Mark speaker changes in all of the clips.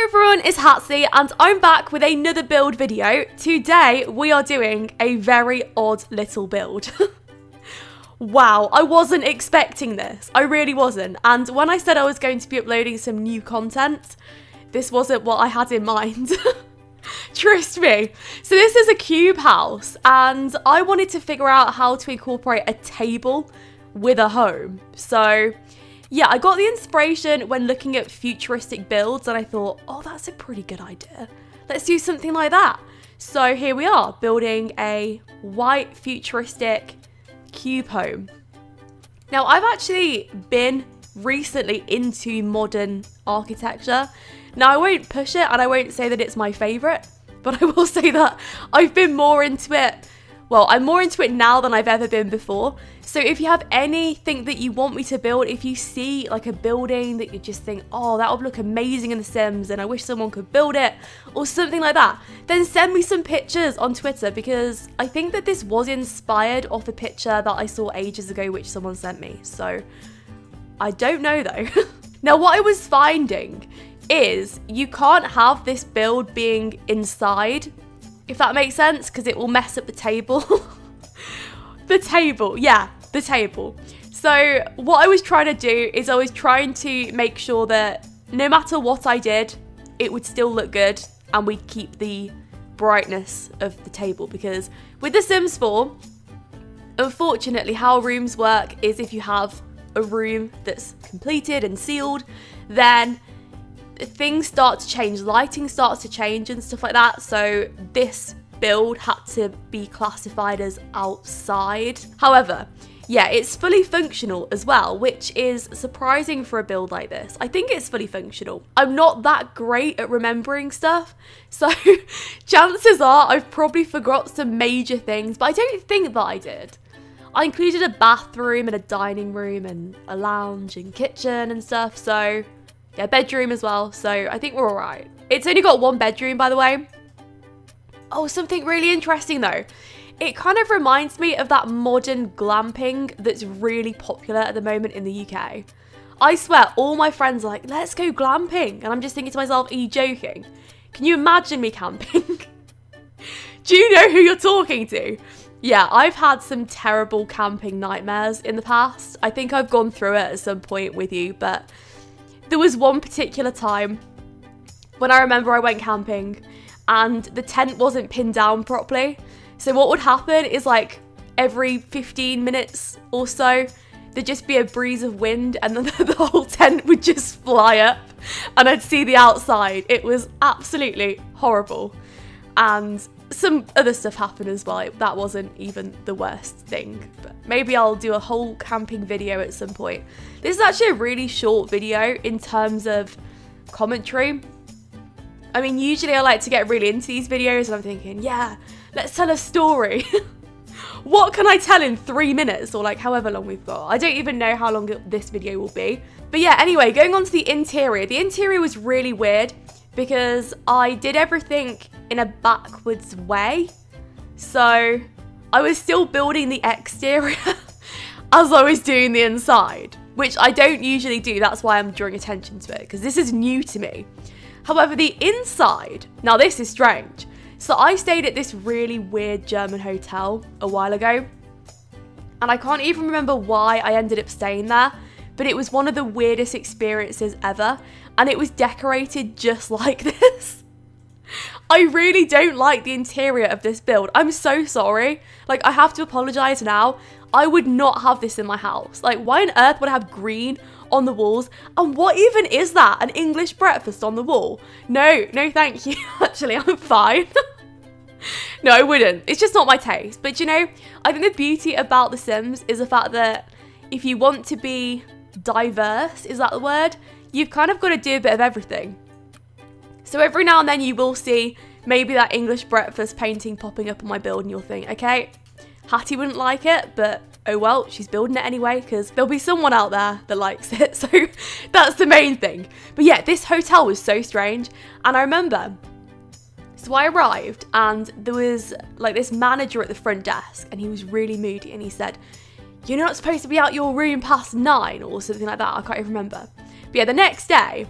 Speaker 1: Hello everyone, it's Hatsy and I'm back with another build video. Today we are doing a very odd little build. Wow, I wasn't expecting this. I really wasn't. And when I said I was going to be uploading some new content, this wasn't what I had in mind. Trust me. So this is a cube house and I wanted to figure out how to incorporate a table with a home. So yeah, I got the inspiration when looking at futuristic builds and I thought, oh, that's a pretty good idea. Let's do something like that. So here we are, building a white futuristic cube home. Now, I've actually been recently into modern architecture. Now, I won't push it and I won't say that it's my favourite, but I will say that I've been more into it. Well, I'm more into it now than I've ever been before. So if you have anything that you want me to build, if you see like a building that you just think, oh, that would look amazing in The Sims and I wish someone could build it or something like that, then send me some pictures on Twitter because I think that this was inspired off a picture that I saw ages ago which someone sent me. So I don't know though. Now what I was finding is you can't have this build being inside, if that makes sense, because it will mess up the table. The table, yeah, the table. So what I was trying to do is I was trying to make sure that no matter what I did, it would still look good and we'd keep the brightness of the table, because with The Sims 4, unfortunately how rooms work is if you have a room that's completed and sealed, then things start to change, lighting starts to change and stuff like that. So this build had to be classified as outside. However, yeah, it's fully functional as well, which is surprising for a build like this. I think it's fully functional. I'm not that great at remembering stuff, so chances are I've probably forgot some major things, but I don't think that I did. I included a bathroom and a dining room and a lounge and kitchen and stuff, so yeah, bedroom as well, so I think we're all right. It's only got one bedroom, by the way. Oh, something really interesting though. It kind of reminds me of that modern glamping that's really popular at the moment in the UK. I swear, all my friends are like, let's go glamping. And I'm just thinking to myself, are you joking? Can you imagine me camping? Do you know who you're talking to? Yeah, I've had some terrible camping nightmares in the past. I think I've gone through it at some point with you, but there was one particular time when I remember I went camping and the tent wasn't pinned down properly. So what would happen is like every 15 minutes or so, there'd just be a breeze of wind and then the whole tent would just fly up and I'd see the outside. It was absolutely horrible. And some other stuff happened as well. That wasn't even the worst thing, but maybe I'll do a whole camping video at some point. This is actually a really short video in terms of commentary. I mean, usually I like to get really into these videos and I'm thinking, yeah, let's tell a story. What can I tell in 3 minutes or like however long we've got? I don't even know how long this video will be. But yeah, anyway, going on to the interior. The interior was really weird because I did everything in a backwards way. So I was still building the exterior as I was doing the inside, which I don't usually do. That's why I'm drawing attention to it, because this is new to me. However, the inside, now this is strange. So I stayed at this really weird German hotel a while ago, and I can't even remember why I ended up staying there, but it was one of the weirdest experiences ever, and it was decorated just like this. I really don't like the interior of this build. I'm so sorry. Like, I have to apologize now. I would not have this in my house. Like, why on earth would I have green on the walls? And what even is that? An English breakfast on the wall? No, no thank you. Actually, I'm fine. No, I wouldn't. It's just not my taste. But you know, I think the beauty about The Sims is the fact that if you want to be diverse, is that the word? You've kind of got to do a bit of everything. So every now and then you will see maybe that English breakfast painting popping up on my build and you'll think, okay, Hattie wouldn't like it, but oh well, she's building it anyway because there'll be someone out there that likes it. So that's the main thing. But yeah, this hotel was so strange. And I remember, so I arrived and there was like this manager at the front desk and he was really moody and he said, you're not supposed to be out your room past 9 or something like that. I can't even remember. But yeah, the next day,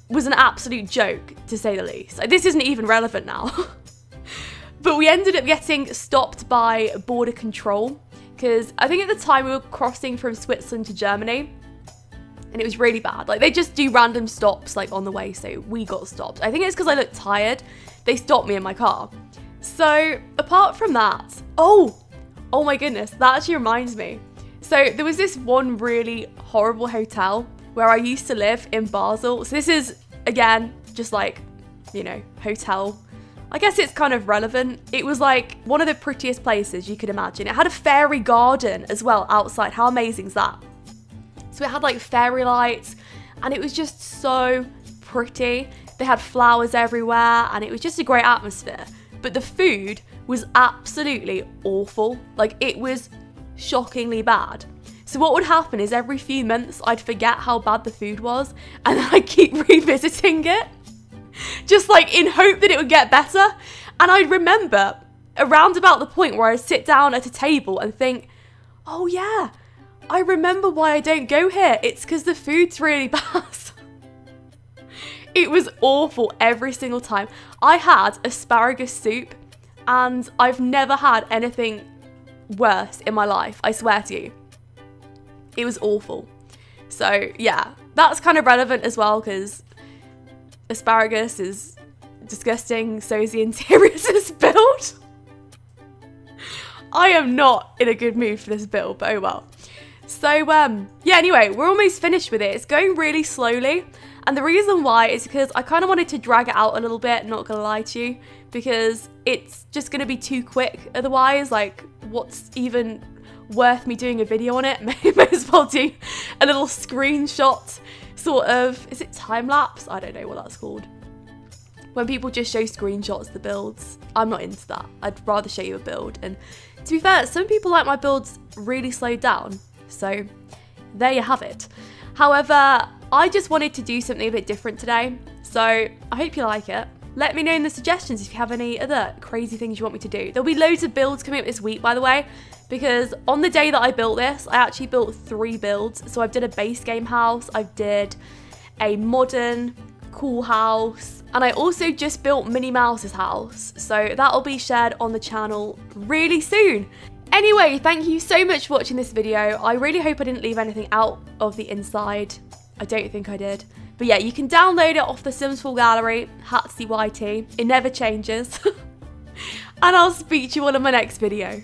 Speaker 1: was an absolute joke, to say the least. Like, this isn't even relevant now. But we ended up getting stopped by border control because I think at the time we were crossing from Switzerland to Germany and it was really bad. Like, they just do random stops like on the way, so we got stopped. I think it's because I looked tired. They stopped me in my car. So apart from that, oh my goodness, that actually reminds me. So there was this one really horrible hotel where I used to live in Basel. So this is, again, just like, you know, hotel. I guess it's kind of relevant. It was like one of the prettiest places you could imagine. It had a fairy garden as well outside. How amazing is that? So it had like fairy lights and it was just so pretty. They had flowers everywhere and it was just a great atmosphere. But the food was absolutely awful. Like, it was shockingly bad. So what would happen is every few months I'd forget how bad the food was and then I'd keep revisiting it. Just like in hope that it would get better. And I'd remember around about the point where I'd sit down at a table and think, oh yeah, I remember why I don't go here. It's because the food's really bad. It was awful every single time. I had asparagus soup and I've never had anything worse in my life, I swear to you. It was awful. So yeah, that's kind of relevant as well because asparagus is disgusting, so is the interior of this build. I am not in a good mood for this build, but oh well. So yeah, anyway, we're almost finished with it. It's going really slowly, and the reason why is because I kind of wanted to drag it out a little bit, not gonna lie to you, because it's just gonna be too quick otherwise. Like, what's even worth me doing a video on it? May as well do a little screenshot sort of, is it time lapse? I don't know what that's called. When people just show screenshots of the builds. I'm not into that. I'd rather show you a build. And to be fair, some people like my builds really slowed down. So there you have it. However, I just wanted to do something a bit different today. So I hope you like it. Let me know in the suggestions if you have any other crazy things you want me to do. There'll be loads of builds coming up this week, by the way, because on the day that I built this, I actually built 3 builds. So I've did a base game house, I've did a modern cool house, and I also just built Minnie Mouse's house. So that'll be shared on the channel really soon. Anyway, thank you so much for watching this video. I really hope I didn't leave anything out of the inside. I don't think I did. But yeah, you can download it off the Sims Full Gallery, HatsyYT. It never changes. And I'll speak to you all in my next video.